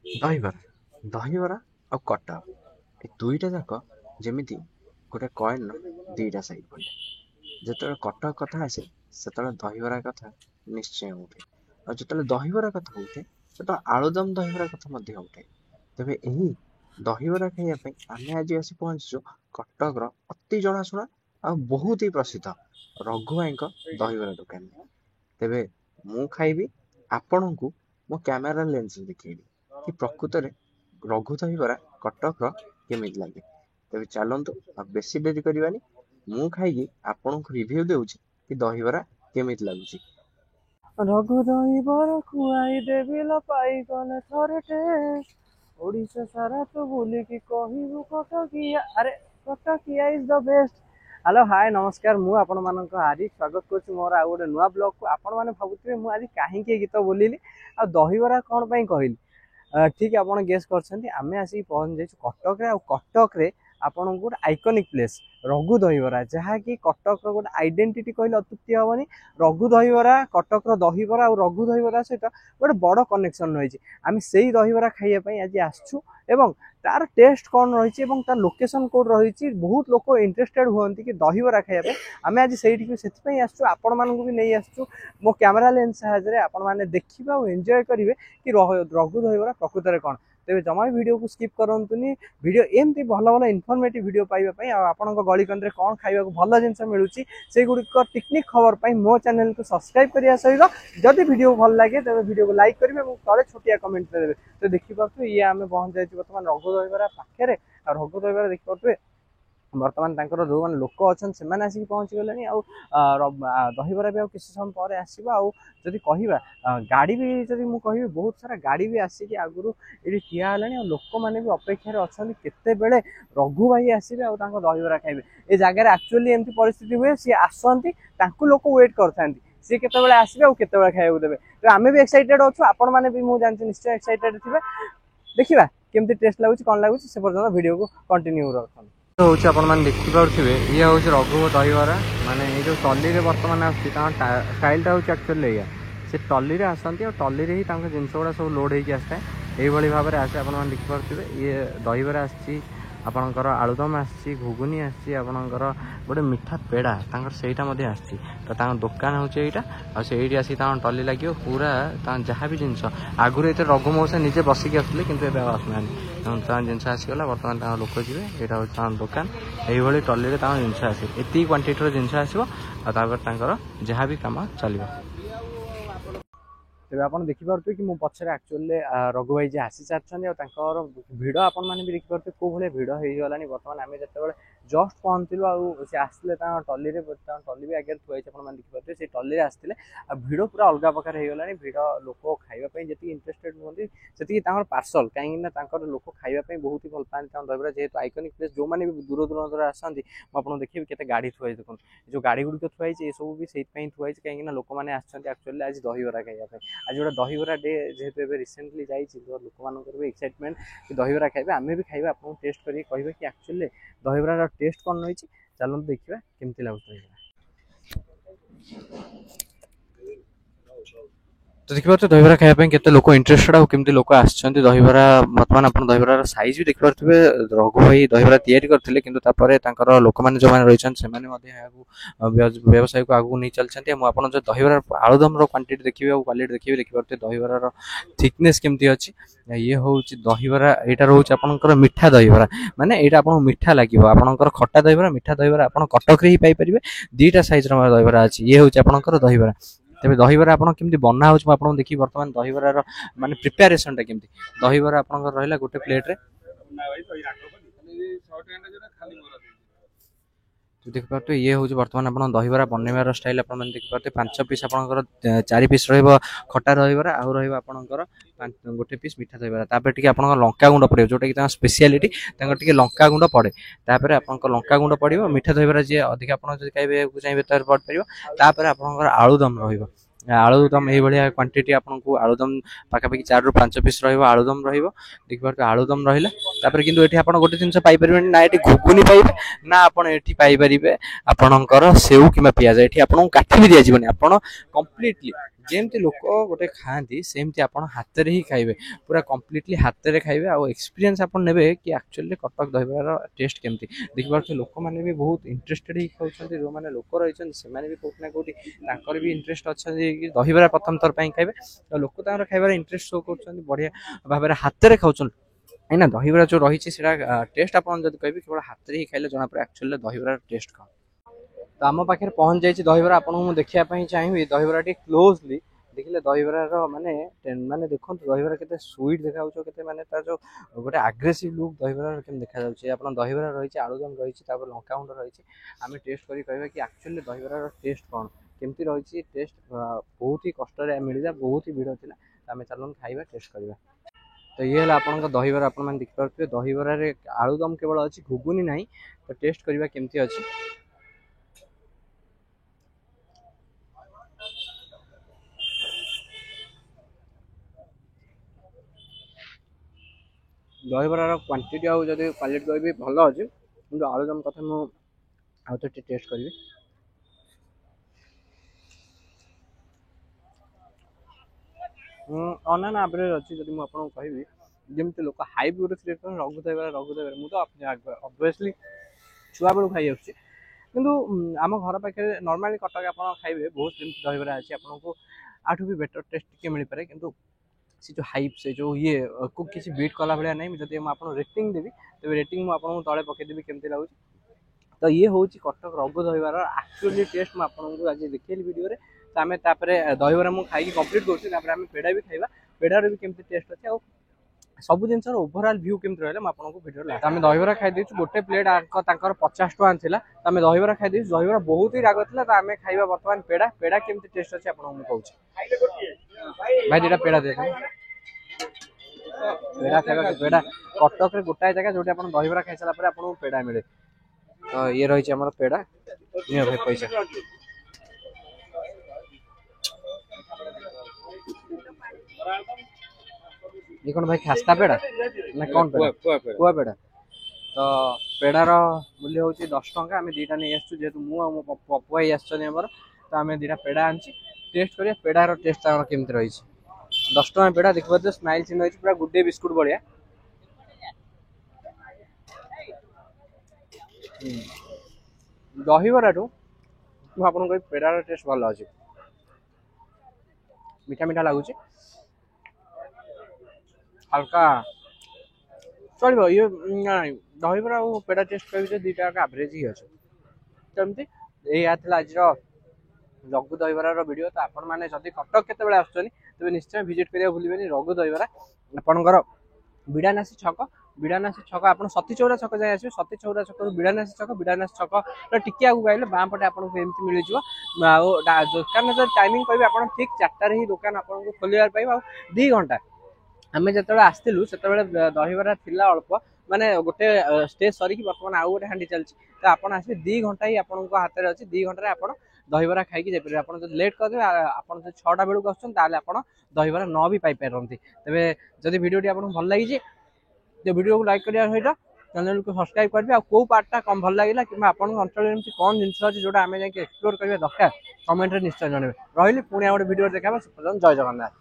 ଦହିବରା ଦହିବରା ଆଉ କଟକ ଏ ଦୁଇଟା ଯାକ ଯେମିତି ଗୋଟେ କଏନ୍ର ଦିଟା ସାଇଡ୍ ଭଳିଆ। ଯେତେବେଳେ କଟକ କଥା ଆସେ ସେତେବେଳେ ଦହିବରା କଥା ନିଶ୍ଚୟ ଉଠେ, ଆଉ ଯେତେବେଳେ ଦହିବରା କଥା ଉଠେ ସେତେବେଳେ ଆଳୁଦମ ଦହିବରା କଥା ମଧ୍ୟ ଉଠେ। ତେବେ ଏହି ଦହିବରା ଖାଇବା ପାଇଁ ଆମେ ଆଜି ଆସି ପହଞ୍ଚିଛୁ କଟକର ଅତି ଜଣାଶୁଣା ଆଉ ବହୁତ ହି ପ୍ରସିଦ୍ଧ ରଘୁ ଭାଇଙ୍କ ଦହିବରା ଦୋକାନରେ। ତେବେ ମୁଁ ଖାଇବି, ଆପଣଙ୍କୁ ମୋ କ୍ୟାମେରା ଲେନ୍ସରେ ଦେଖେଇବି କି ପ୍ରକୃତରେ ରଘୁ ଦହିବରା କଟକର କେମିତି ଲାଗେ। ତେବେ ଚାଲନ୍ତୁ ଆଉ ବେଶୀ ଡେରି କରିବାନି, ମୁଁ ଖାଇକି ଆପଣଙ୍କୁ ରିଭ୍ୟୁ ଦେଉଛି କି ଦହିବରା କେମିତି ଲାଗୁଛି। ରଘୁ ଦହିବରା ଖୁଆଇ ଦେବି ଲୋ ପାଇଗଲେ ଥରେ ଟେଷ୍ଟ। ଓଡ଼ିଶା ସାରା ତୁ ବୁଲିକି କହିବୁ କଟକିଆ, ଆରେ କଟକିଆ is the best. Hello hi ନମସ୍କାର, ମୁଁ ଆପଣମାନଙ୍କ ହାରି ସ୍ୱାଗତ କରୁଛି ମୋର ଆଉ ଗୋଟେ ନୂଆ ବ୍ଲଗକୁ। ଆପଣମାନେ ଭାବୁଥିବେ ମୁଁ ଆଜି କାହିଁକି ଏ ଗୀତ ବୋଲିଲି ଆଉ ଦହିବରା କ'ଣ ପାଇଁ କହିଲି। ଠିକ୍ ଆପଣ ଗେସ୍ କରିଛନ୍ତି, ଆମେ ଆସିକି ପହଞ୍ଚି ଯାଇଛୁ କଟକରେ। ଆଉ କଟକରେ ଆପଣଙ୍କୁ ଗୋଟେ ଆଇକନିକ୍ ପ୍ଲେସ୍ ରଘୁ ଦହିବରା, ଯାହାକି କଟକର ଗୋଟେ ଆଇଡେଣ୍ଟିଟି କହିଲେ ଅତ୍ୟୁକ୍ତି ହେବନି। ରଘୁ ଦହିବରା, କଟକର ଦହିବରା ଆଉ ରଘୁ ଦହିବରା ସହିତ ଗୋଟେ ବଡ଼ କନେକ୍ସନ୍ ରହିଛି। ଆମେ ସେଇ ଦହିବରା ଖାଇବା ପାଇଁ ଆଜି ଆସିଛୁ ଏବଂ ତାର ଟେଷ୍ଟ କ'ଣ ରହିଛି ଏବଂ ତାର ଲୋକେସନ୍ କେଉଁଠି ରହିଛି, ବହୁତ ଲୋକ ଇଣ୍ଟରେଷ୍ଟେଡ୍ ହୁଅନ୍ତି କି ଦହିବରା ଖାଇବା ପାଇଁ। ଆମେ ଆଜି ସେଇଠିକୁ ସେଥିପାଇଁ ଆସିଛୁ, ଆପଣମାନଙ୍କୁ ବି ନେଇ ଆସିଛୁ ମୋ କ୍ୟାମେରା ଲେନ୍ସ ସାହାଯ୍ୟରେ। ଆପଣମାନେ ଦେଖିବେ ଆଉ ଏନ୍ଜୟ କରିବେ କି ରଘୁ ଦହିବରା ପ୍ରକୃତରେ କ'ଣ। ତେବେ ଜମା ବି ଭିଡ଼ିଓକୁ ସ୍କିପ୍ କରନ୍ତୁନି। ଭିଡ଼ିଓ ଏମିତି ଭଲ ଭଲ ଇନଫର୍ମେଟିଭ୍ ଭିଡ଼ିଓ ପାଇବା ପାଇଁ ଆଉ ଆପଣଙ୍କ ଗଳିକନ୍ଦିରେ କ'ଣ ଖାଇବାକୁ ଭଲ ଜିନିଷ ମିଳୁଛି ସେଇଗୁଡ଼ିକ ଟିକନିକ୍ ଖବର ପାଇଁ ମୋ ଚ୍ୟାନେଲକୁ ସବସ୍କ୍ରାଇବ୍ କରିବା ସହିତ ଯଦି ଭିଡ଼ିଓ ଭଲ ଲାଗେ ତେବେ ଭିଡ଼ିଓକୁ ଲାଇକ୍ କରିବେ ଏବଂ ତଳେ ଛୋଟିଆ କମେଣ୍ଟ ଦେବେ। ତ ଦେଖିପାରୁଥିବେ ଇଏ ଆମେ ପହଞ୍ଚି ଯାଇଛୁ ବର୍ତ୍ତମାନ ରଘୁ ଦହିବରା ପାଖରେ। ଆଉ ରଘୁ ଦହିବରା ଦେଖିପାରୁଥିବେ ବର୍ତ୍ତମାନ ତାଙ୍କର ଯେଉଁମାନେ ଲୋକ ଅଛନ୍ତି ସେମାନେ ଆସିକି ପହଞ୍ଚିଗଲେଣି। ଆଉ ଦହିବରା ବି ଆଉ କିଛି ସମୟ ପରେ ଆସିବ। ଆଉ ଯଦି କହିବା ଗାଡ଼ି ବି ଯଦି ମୁଁ କହିବି, ବହୁତ ସାରା ଗାଡ଼ି ବି ଆସିକି ଆଗରୁ ଏଠି ଠିଆ ହେଲାଣି ଆଉ ଲୋକମାନେ ବି ଅପେକ୍ଷାରେ ଅଛନ୍ତି କେତେବେଳେ ରଘୁ ଭାଇ ଆସିବେ ଆଉ ତାଙ୍କ ଦହିବରା ଖାଇବେ। ଏ ଜାଗାରେ ଆକ୍ଚୁଆଲି ଏମିତି ପରିସ୍ଥିତି ହୁଏ, ସିଏ ଆସନ୍ତି ତାଙ୍କୁ ଲୋକ ୱେଟ୍ କରିଥାନ୍ତି ସିଏ କେତେବେଳେ ଆସିବେ ଆଉ କେତେବେଳେ ଖାଇବାକୁ ଦେବେ। ତ ଆମେ ବି ଏକ୍ସାଇଟେଡ୍ ଅଛୁ, ଆପଣମାନେ ବି ମୁଁ ଜାଣିଛି ନିଶ୍ଚୟ ଏକ୍ସାଇଟେଡ୍ ଥିବେ। ଦେଖିବା କେମିତି ଟେଷ୍ଟ ଲାଗୁଛି କ'ଣ ଲାଗୁଛି, ସେ ପର୍ଯ୍ୟନ୍ତ ଭିଡ଼ିଓକୁ କଣ୍ଟିନ୍ୟୁ ରଖନ୍ତୁ। ହେଉଛି ଆପଣମାନେ ଦେଖିପାରୁଥିବେ ଇଏ ହେଉଛି ରଘୁ ଦହିବରା। ମାନେ ଏଇ ଯେଉଁ ଟଲିରେ ବର୍ତ୍ତମାନ ଆସୁଛି ତାଙ୍କ ଷ୍ଟାଇଲ୍ଟା ହେଉଛି ଆକ୍ଚୁଆଲି ଏଇଆ, ସେ ଟଲିରେ ଆସନ୍ତି ଆଉ ଟଲିରେ ହିଁ ତାଙ୍କ ଜିନିଷ ଗୁଡ଼ା ସବୁ ଲୋଡ଼୍ ହେଇକି ଆସିଥାଏ। ଏଇଭଳି ଭାବରେ ଆସେ ଆପଣମାନେ ଦେଖିପାରୁଥିବେ। ଇଏ ଦହିବରା ଆସିଛି, ଆପଣଙ୍କର ଆଳୁଦମ ଆସିଛି, ଘୁଗୁନି ଆସିଛି, ଆପଣଙ୍କର ଗୋଟେ ମିଠା ପେଡ଼ା ତାଙ୍କର ସେଇଟା ମଧ୍ୟ ଆସିଛି। ତ ତାଙ୍କ ଦୋକାନ ହେଉଛି ଏଇଟା ଆଉ ସେଇଠି ଆସିକି ତାଙ୍କ ଟଲି ଲାଗିବ ପୁରା। ତାଙ୍କ ଯାହା ବି ଜିନିଷ ଆଗରୁ ଏତେ ରଘୁ ମଉସା ନିଜେ ବସିକି ଆସୁଥିଲେ କିନ୍ତୁ ଏବେ ଆଉ ଆସୁନାହାନ୍ତି। ତାଙ୍କ ଜିନିଷ ଆସିଗଲା, ବର୍ତ୍ତମାନ ତାଙ୍କ ଲୋକ ଯିବେ। ଏଇଟା ହେଉଛି ତାଙ୍କ ଦୋକାନ, ଏଇଭଳି ଟଲିରେ ତାଙ୍କ ଜିନିଷ ଆସିବ। ଏତିକି କ୍ୱାଣ୍ଟିଟିର ଜିନିଷ ଆସିବ ଆଉ ତାପରେ ତାଙ୍କର ଯାହା ବି କାମ ଚାଲିବ। ତେବେ ଆପଣ ଦେଖିପାରୁଥିବେ କି ମୋ ପଛରେ ଆକ୍ଚୁଆଲି ରଘୁ ଭାଇ ଯିଏ ଆସିସାରିଛନ୍ତି ଆଉ ତାଙ୍କର ଭିଡ଼ ଆପଣମାନେ ବି ଦେଖିପାରୁଥିବେ କେଉଁ ଭଳିଆ ଭିଡ଼ ହେଇଗଲାଣି। ବର୍ତ୍ତମାନ ଆମେ ଯେତେବେଳେ ଜଷ୍ଟ ପହଞ୍ଚିଲୁ ଆଉ ସେ ଆସିଥିଲେ ତାଙ୍କ ଟଲିରେ, ତାଙ୍କ ଟଲି ବି ଆଗରେ ଥୁଆ ହେଇଛି ଆପଣମାନେ ଦେଖିପାରୁଥିବେ। ସେଇ ଟଲିରେ ଆସିଥିଲେ ଆଉ ଭିଡ଼ ପୁରା ଅଲଗା ପ୍ରକାର ହେଇଗଲାଣି। ଭିଡ଼ ଲୋକ ଖାଇବା ପାଇଁ ଯେତିକି ଇଣ୍ଟରେଷ୍ଟେଡ୍ ହୁଅନ୍ତି ସେତିକି ତାଙ୍କର ପାର୍ସଲ, କାହିଁକିନା ତାଙ୍କର ଲୋକ ଖାଇବା ପାଇଁ ବହୁତ ହି ଭଲ ପାଆନ୍ତି ତାଙ୍କ ଦହିବରା, ଯେହେତୁ ଆଇକନିକ୍ ପ୍ଲେସ୍। ଯେଉଁମାନେ ବି ଦୂର ଦୂରାନ୍ତରୁ ଆସନ୍ତି ମୁଁ ଆପଣଙ୍କୁ ଦେଖେଇବି କେତେ ଗାଡ଼ି ଥୁଆ ହେଇଛି। ଦେଖନ୍ତୁ ଯେଉଁ ଗାଡ଼ି ଗୁଡ଼ିକ ଥୁଆ ହେଇଛି ଏସବୁ ବି ସେଇଥିପାଇଁ ଥୁଆ ହେଇଛି, କାହିଁକିନା ଲୋକମାନେ ଆସିଛନ୍ତି ଆକ୍ଚୁଆଲି ଆଜି ଦହିବରା ଖାଇବା ପାଇଁ। ଆଜି ଗୋଟେ ଦହିବରା ଡେ ଯେହେତୁ ଏବେ ରିସେଣ୍ଟଲି ଯାଇଛି, ତ ଲୋକମାନଙ୍କର ବି ଏକ୍ସାଇଟମେଣ୍ଟ କି ଦହିବରା ଖାଇବେ। ଆମେ ବି ଖାଇବା, ଆପଣଙ୍କୁ ଟେଷ୍ଟ କରିକି କହିବେ କି ଆକ୍ଚୁଆଲି ଦହିବରାର ଟେଷ୍ଟ କ'ଣ ରହିଛି। ଚାଲନ୍ତୁ ଦେଖିବା କେମିତି ଲାଗୁଛି ଦହିବରା। ତ ଦେଖିପାରୁଥିବେ ଦହିବରା ଖାଇବା ପାଇଁ କେତେ ଲୋକ ଇଣ୍ଟରେଷ୍ଟେଡ୍ ଆଉ କେମିତି ଲୋକ ଆସିଛନ୍ତି ଦହିବରା। ବର୍ତ୍ତମାନ ଆପଣ ଦହିବରାର ସାଇଜ୍ ବି ଦେଖିପାରୁଥିବେ। ରଘୁ ଭାଇ ଦହିବରା ତିଆରି କରିଥିଲେ କିନ୍ତୁ ତାପରେ ତାଙ୍କର ଲୋକମାନେ ଯେଉଁମାନେ ରହିଛନ୍ତି ସେମାନେ ମଧ୍ୟ ଏହାକୁ ବ୍ୟବସାୟକୁ ଆଗକୁ ନେଇ ଚାଲିଛନ୍ତି। ମୁଁ ଆପଣ ଯଦି ଦହିବରାର ଆଳୁଦମର କ୍ୱାଣ୍ଟିଟି ଦେଖିବେ ଆଉ କ୍ୱାଲିଟି ଦେଖିବେ, ଦେଖିପାରୁଥିବେ ଦହିବରାର ଥିକନେସ୍ କେମିତି ଅଛି। ଇଏ ହେଉଛି ଦହିବରା, ଏଇଟା ରହୁଛି ଆପଣଙ୍କର ମିଠା ଦହିବରା। ମାନେ ଏଇଟା ଆପଣଙ୍କୁ ମିଠା ଲାଗିବ, ଆପଣଙ୍କର ଖଟା ଦହିବରା ମିଠା ଦହିବରା ଆପଣ କଟକରେ ହିଁ ପାଇପାରିବେ। ଦୁଇଟା ସାଇଜ୍ର ଦହିବରା ଅଛି। ଇଏ ହେଉଛି ଆପଣଙ୍କର ଦହିବରା। ତେବେ ଦହିବରା ଆପଣ କେମିତି ବନା ହେଉଛି ମୁଁ ଆପଣଙ୍କୁ ଦେଖିବି। ବର୍ତ୍ତମାନ ଦହିବରାର ମାନେ ପ୍ରିପାରେସନଟା କେମିତି। ଦହିବରା ଆପଣଙ୍କର ରହିଲା ଗୋଟେ ପ୍ଲେଟ୍ରେ, ଦେଖିପାରୁଥିବେ ଇଏ ହେଉଛି ବର୍ତ୍ତମାନ ଆପଣ ଦହିବରା ବନେଇବାର ଷ୍ଟାଇଲ୍। ଆପଣମାନେ ଦେଖିପାରୁଥିବେ 5 ପିସ୍ ଆପଣଙ୍କର 4 ପିସ୍ ରହିବ ଖଟା ଦହିବରା ଆଉ ରହିବ ଆପଣଙ୍କର ଗୋଟେ ପିସ୍ ମିଠା ଦହିବରା। ତାପରେ ଟିକେ ଆପଣଙ୍କ ଲଙ୍କାଗୁଣ୍ଡ ପଡ଼ିବ, ଯେଉଁଟାକି ତାଙ୍କ ସ୍ପେଶିଆଲିଟି, ତାଙ୍କର ଟିକେ ଲଙ୍କାଗୁଣ୍ଡ ପଡ଼େ। ତାପରେ ଆପଣଙ୍କ ଲଙ୍କାଗୁଣ୍ଡ ପଡ଼ିବ। ମିଠା ଦହିବରା ଯିଏ ଅଧିକା ଆପଣ ଯଦି ଖାଇବାକୁ ଚାହିଁବେ ତାର ପଡ଼ିପାରିବ। ତାପରେ ଆପଣଙ୍କର ଆଳୁଦମ ରହିବ। ଆଳୁଦମ ଏଇଭଳିଆ କ୍ୱାଣ୍ଟିଟି ଆପଣଙ୍କୁ ଆଳୁଦମ ପାଖାପାଖି 4ରୁ 5 ପିସ୍ ରହିବ ଆଳୁଦମ ରହିବ। ଦେଖିପାରୁଥିବେ ଆଳୁଦମ ରହିଲା। तापर किंतु एठी आपण गोटे जिंस पाई परिबे ना एठी घुगुनी पाइबे ना आपण एठी पाई परिबे आपणकर सेउ किमा पियाज एठी आपण काठी भी दिया जीवनी आपण कंप्लीटली जेमती लोक गोटे खाती सेमती आप हाथ में ही खाइबे पूरा कंप्लीटली हाथ में खाइबे आ एक्सपीरियंस आप नेबे कि एक्चुअली कटक दहीबरार टेस्ट केमती देखिए लोक मैंने भी बहुत इंटरेस्टेड ही खाऊँ जो मैंने लोक रही से भी कौट ना कौटी तांकर भी इंटरेस्ट अच्छा कि दहीबरा प्रथम थर पर खाइबे तो लोक खाइबार इंटरेस्ट शो कर बढ़िया भाव में हाथ में खाऊँ है दहीबरा जो रही टेस्ट आप कहे केवल हाथ में ही खाइले जना पड़े एक्चुअली दहीबरार टेस्ट कौन तो आम पाखे पहुँच जाइए दहीबरा आपको देखा चाहिए दहीबरा टी क्लोजली देखिले दहीबरार माने माने देखो दहीबरा केते स्वीट देखा के माने तार जो गोटे आग्रेसिव लुक दहीबरार केम देखा आप दहीबरा रही आलुदम रही लंका गुंड रही आम टेस्ट करें कि एक्चुअली दहीबरार टेस्ट कौन केमती रही टेस्ट बहुत ही कष्ट मिलता बहुत ही भिड़ थी आम चलन खाइबा टेस्ट करवा तो ये है आपन दहीबरा आप देखिए दहीबरार आलुदम केवल अच्छी घुगुनी ना तो टेस्ट करवा केमती अच्छी दहीबरार क्वांटिटी आउ जब क्वालिटी कह भल अच्छे कि आलुदम कथा मुझे टेस्ट करी अनान एवरेज अच्छी जब मुझे कहि जमी लोक हाइप गोटे क्रिएट कर रघु दहीबरा मुझे अबवियसली छुआ बेलू खाई आसुच्छी किंतु आम घर पाखे नॉर्मली कटक आप खाइबे बहुत जमी दहीबरा अच्छी आपको आठू भी बेटर टेस्ट टी मिल पारे किंतु से जो हाइप से जो ये को किसी बीट कला भाया नहीं जब मुझे रेटिंग देवी तेज रेटिंग मुझे तले पकईदेवी केमती लगुच तो ये हूँ कटक रघु दहीबार एक्चुअली टेस्ट मुझे आज देखी वीडियो तो आम दहीबरा मुझे खाई कंप्लीट कर पेड़ा भी खाइबा पेड़ार भी केमती टेस्ट अच्छे सब जिन ओभरऑल व्यू केमती रहा मुझे वीडियो लास्ट आम दहीबरा खाई गोटे प्लेट 50 टଙ୍କା था तो आम दहीबरा खाई दहीबरा बहुत ही राग था तो आम खाइबा बर्तमान पेड़ा पेड़ा केमती टेस्ट अच्छे आपको कहूँ भाई दीटा पेड़ा दे पेड़ा खाइबा पेड़ा कटक रे गोटाए जगह जो दहीबरा खाई सारा आपको पेड़ा मिले तो ये रही आम पेड़ा नियो भाई पैसा ये कौन भाई खास्ता पेड़ा ना कौन पेड़ा कुआ पेड़ा तो पेड़ार मूल्य हूँ 10 टଙ୍କା आम दीटा नहीं आसू जेहतु मुझे पपुआई आसमर तो आम दीटा पेड़ा आनी टेस्ट करिए पेड़ार टेस्ट केमती रही 10 टଙ୍କା पेड़ा देखिए स्माइल चिन्ह रही पूरा गुड डे बिस्कुट बढ़िया दहीबरा मुझे पेड़ार टेस्ट भल अच्छे मीठा मीठा लगुच हल्का चलो ये दहीबरा और पेड़ा टेस्ट कह दुटा एवरेज ही अच्छे तमती यह आज रघु दहीबरार वीडियो तो आपण मैंने जब कटक केतबेले आसुछनी तेज निश्चय विजिट करिया भूलिबेनी रघु दहीबरा आपणकर बिड़ानासी छक आप सती चौरा छक जाए आसो सती चौरा छक बिड़ानासी छक टिके आगे गए बाँ पटे आपको एमती मिल दुकान जो टाइमिंग कह आप ठीक 4टार ही दुकान आपको खोलियार पाइब 2 घंटा आम जो आसलु से दहीबरा थिला अल्प माने गोटे स्टेज सरिकी बर्तमान आउ गोटे हांडी चलती तो आप आसे 2 घंटा ही आपको हाथ में अच्छी 2 घंटे आप दहीबरा खाई जापर आप लेट करदे आप 6टा बेलू आसान दहीबरा न भी पाइपारती तेज जब भिडियोटी आपको भल लगी तो वीडियो को लाइक करिया सहित चैनल को सब्सक्राइब करेंगे आ को पार्टा कम भल लगे कि आपन अंचल में कौन जिन अच्छे जो आम जा एक्सप्लोर करेंगे दरकार कमेंट निश्चय जनइबे रही पुणी गोटे वीडियो देखा जय जगन्नाथ।